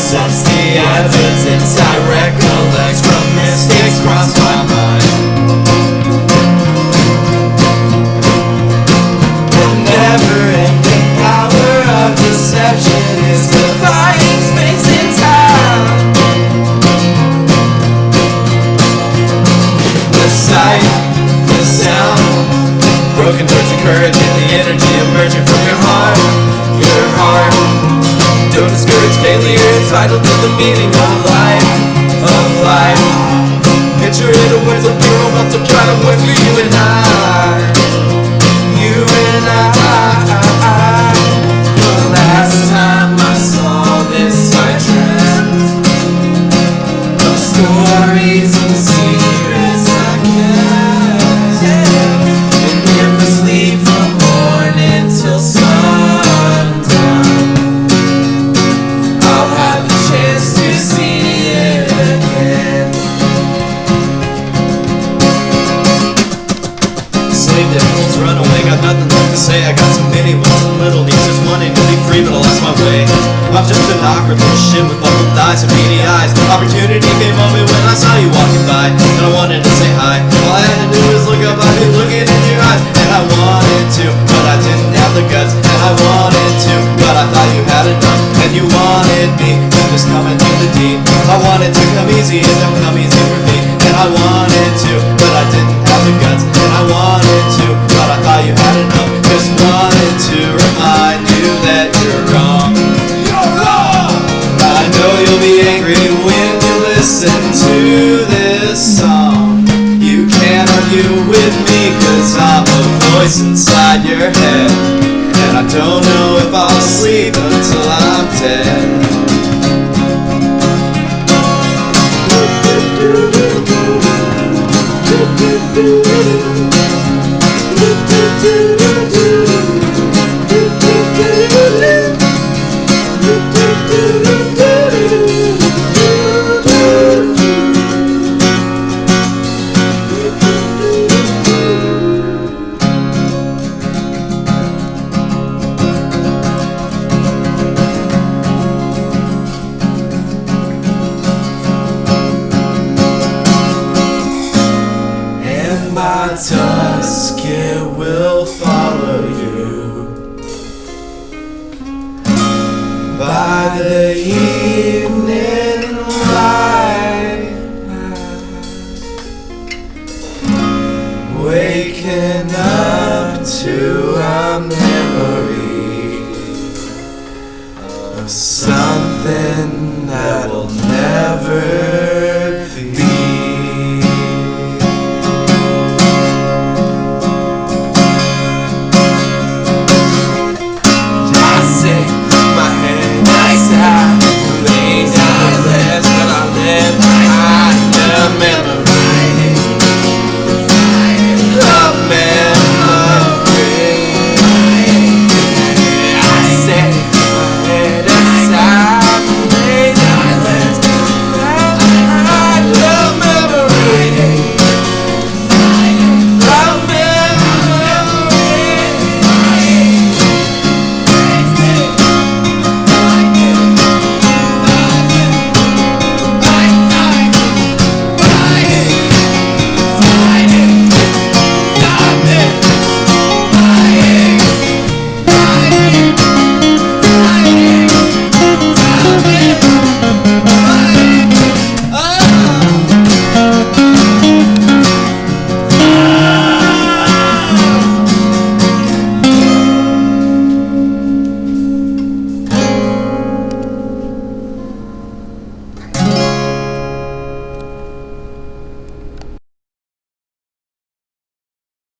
Since the evidence I recollect from mistakes cross my mind. The never-ending power of deception is defying space and time. The sight, the sound, broken words of courage and the energy emerging from your heart. Your heart. Don't discourage failure, it's vital to the meaning of life, of life. Picture it in words of pure want to try to work for you and I. You and I. The last time I saw this, I dreamt of stories and secrets I kept. And never sleep from morning till sundown. Run away, got nothing left to say. I got so many wants and little needs, just wanting to be free, but I lost my way. I'm just an awkward little shit with buckled thighs and beady eyes. Opportunity came on me when I saw you walking by, and I wanted to say hi. All I had to do was look up, I've been looking in your eyes, and I wanted to, but I didn't have the guts. And I wanted to, but I thought you had enough. And you wanted me, but just coming through the deep. I wanted to come easy, and don't come easy for me. And I wanted to, but I didn't have the guts. And I wanted to, but I thought you had enough. Just wanted to remind you that you're wrong. You're wrong! I know you'll be angry when you listen to this song. You can't argue with me, cause I'm a voice inside your head. And I don't know if I'll sleep until I'm dead. By dusk it will follow you. By the evening light, waking up to